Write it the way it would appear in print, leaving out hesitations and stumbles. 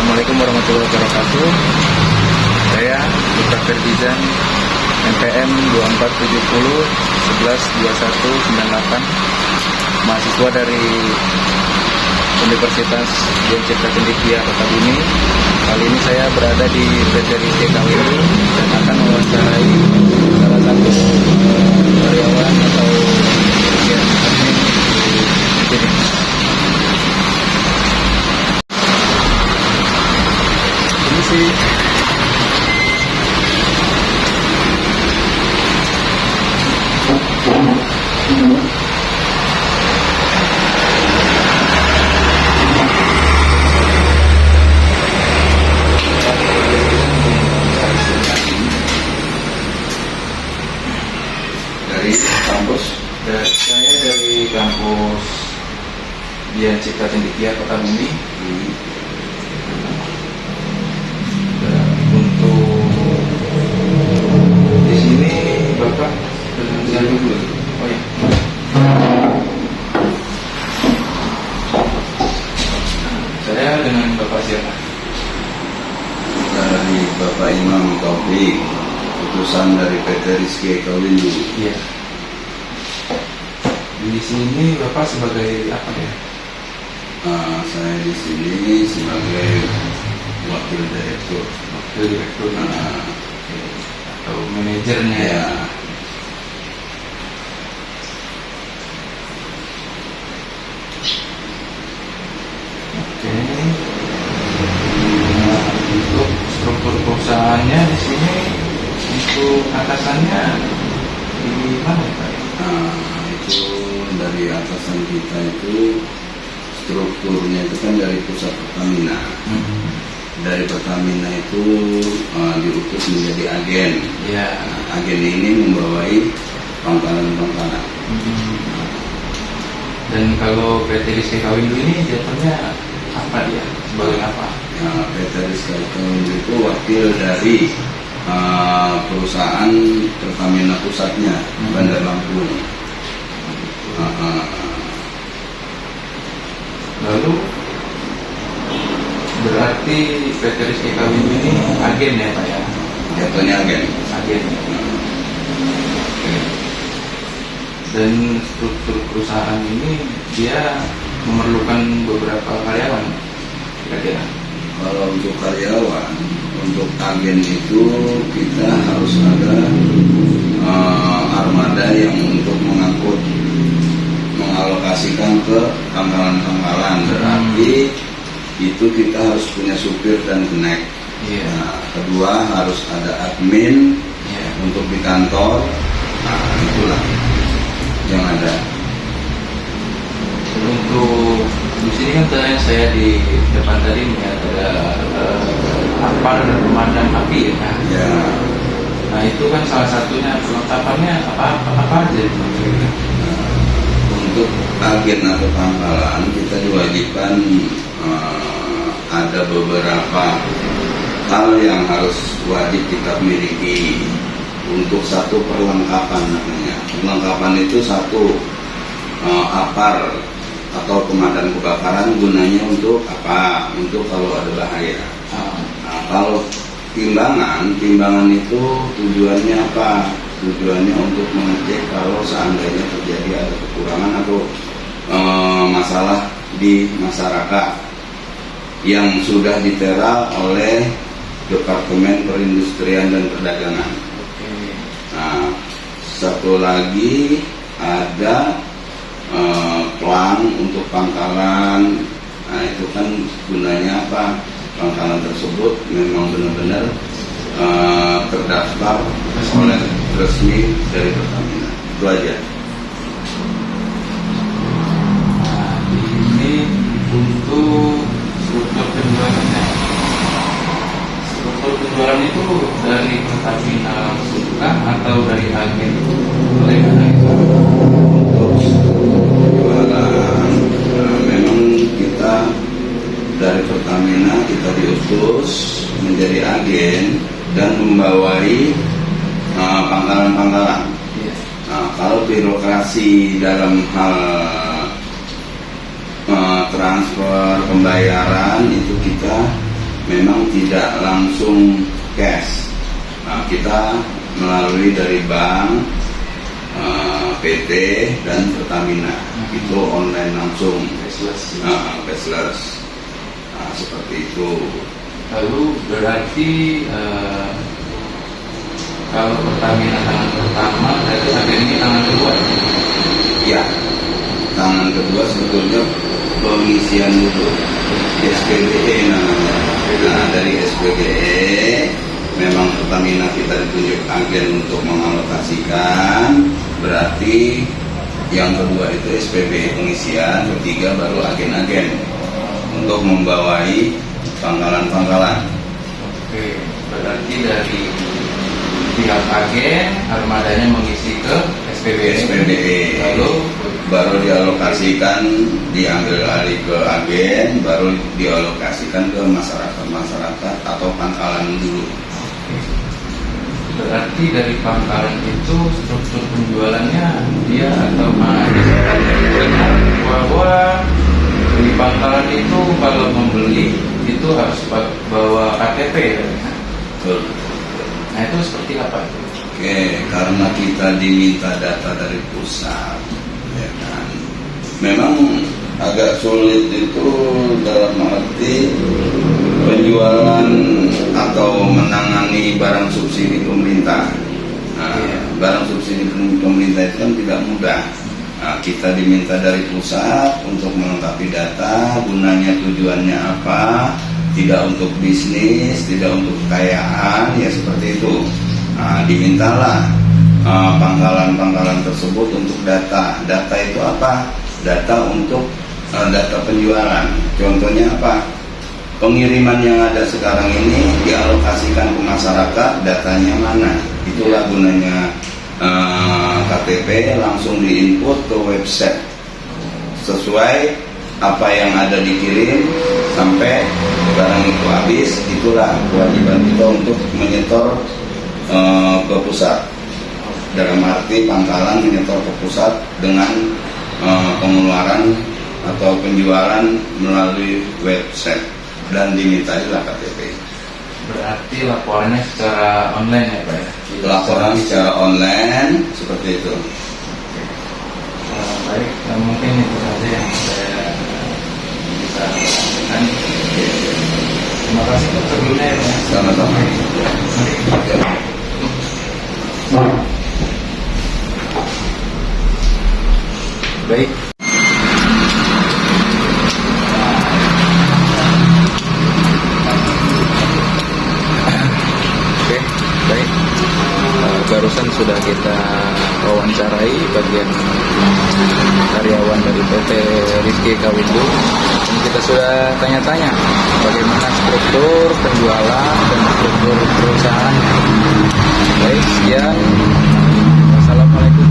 Assalamualaikum warahmatullahi wabarakatuh. Saya Putra Ferbizan, NPM 2470 112198, mahasiswa dari Universitas Dian Cipta Cendekia Kota Bumi. Kali ini saya berada di PT RISKE KWINDU dan akan mewawancarai salah satu karyawan atau bagian admin di sini. Ini sih dari kampus. Saya dari kampus Dian Cipta Cendekia Kota Bumi. Untuk di sini Bapak dengan dulu. Oh ya. Saya dengan Bapak siapa? Dari Bapak Imam Taufik, utusan dari PT RISKE KWINDU. Iya. Di sini Bapak sebagai apa ya? Saya di sini sebagai wakil direktur. Wakil direktur atau manajernya ya. Ya, Oke. Nah, untuk struktur perusahaannya di sini untuk atasannya di mana Pak? itu dari atasan kita itu strukturnya itu kan dari pusat Pertamina. Dari Pertamina itu diutus menjadi agen. Ya. Agen ini membawai pangkalan-pangkalan. Dan kalau PT RISKE KWINDU ini jatuhnya apa dia? Sebagai apa? PT RISKE KWINDU itu wakil dari perusahaan Pertamina pusatnya, Bandar Lampung. Lalu berarti PT RISKE KWINDU ini agen ya Pak ya? Jatuhnya agen. Agen. Oke. Dan struktur perusahaan ini dia memerlukan beberapa karyawan kira-kira. Kalau untuk karyawan, untuk agen itu kita harus ada armada yang untuk mengangkut, mengalokasikan ke pangkalan-pangkalan. Berarti itu kita harus punya supir dan kenek. Iya. Nah, kedua harus ada admin untuk di kantor. Nah, itulah yang ada. Untuk di sini kan tadi saya di depan tadi melihat ada apar pemadam api ya. Ya, Nah itu kan salah satunya perlengkapannya apa aja? untuk agen atau pangkalan kita diwajibkan ada beberapa hal yang harus wajib kita miliki. Untuk satu perlengkapan namanya. Perlengkapan itu satu apar atau pemadam kebakaran gunanya untuk apa? Untuk kalau ada bahaya. Nah, kalau timbangan itu tujuannya apa? Tujuannya untuk mengecek kalau seandainya terjadi ada kekurangan atau masalah di masyarakat yang sudah ditera oleh Departemen Perindustrian dan Perdagangan. Nah, satu lagi ada pelang untuk pangkalan. Nah, itu kan gunanya apa? Pangkalan tersebut memang benar-benar terdaftar oleh resmi dari Pertamina. Itu aja. Nah ini untuk struktur penjualannya. Struktur penjualan itu dari Pertamina langsung atau dari agen? Bagaimana itu? Untuk penjualan memang kita dari Pertamina kita diutus menjadi agen dan membawai pangkalan-pangkalan. Nah, kalau birokrasi dalam hal transfer pembayaran itu kita tidak langsung cash. Nah, kita melalui dari bank, PT dan Pertamina itu online langsung, cashless. Nah, seperti itu. Lalu berarti kalau Pertamina tangan pertama, berarti sampai ini tangan kedua. Ya, tangan kedua sebetulnya pengisian dulu SPBE namanya. Nah, dari SPBE memang Pertamina kita ditunjuk agen untuk mengalokasikan, berarti yang kedua itu SPBE pengisian, ketiga baru agen-agen untuk membawai pangkalan-pangkalan. Oke, berarti dari pihak agen armadanya mengisi ke SPBE. Lalu baru dialokasikan, diambil alih ke agen, baru dialokasikan ke masyarakat atau pangkalan dulu. berarti dari pangkalan itu struktur penjualannya dia atau dengar bahwa di pangkalan itu kalau membeli itu harus bawa KTP ya? Betul. Nah itu seperti apa itu? Oke, karena kita diminta data dari pusat, ya kan. Memang agak sulit itu dalam arti penjualan atau menangani barang subsidi pemerintah. Nah, barang subsidi pemerintah itu kan tidak mudah. Nah, kita diminta dari pusat untuk melengkapi data, gunanya tujuannya apa, tidak untuk bisnis, tidak untuk kekayaan, ya seperti itu. Nah, dimintalah pangkalan-pangkalan tersebut untuk data. Data itu apa? Data untuk data penjualan. Contohnya apa? Pengiriman yang ada sekarang ini dialokasikan ke masyarakat, datanya mana? Itulah gunanya KTP, langsung diinput ke website sesuai apa yang ada dikirim sampai barang itu habis. Itulah kewajiban kita untuk menyetor ke pusat, dalam arti pangkalan menyetor ke pusat dengan pengeluaran atau penjualan melalui website dan dimintailah KTP. Berarti laporannya secara online ya Pak ya? Laporan secara online seperti itu. Baik, mungkin itu saja yang saya bisa lakukan. Terima kasih untuk sebelumnya ya Pak. Sama-sama. Baik. Oke, baik. Barusan sudah kita wawancarai bagian karyawan dari PT Rizky Kawindo. Ini kita sudah tanya-tanya bagaimana struktur penjualan dan struktur perusahaan. Baik, sekian. Wassalamualaikum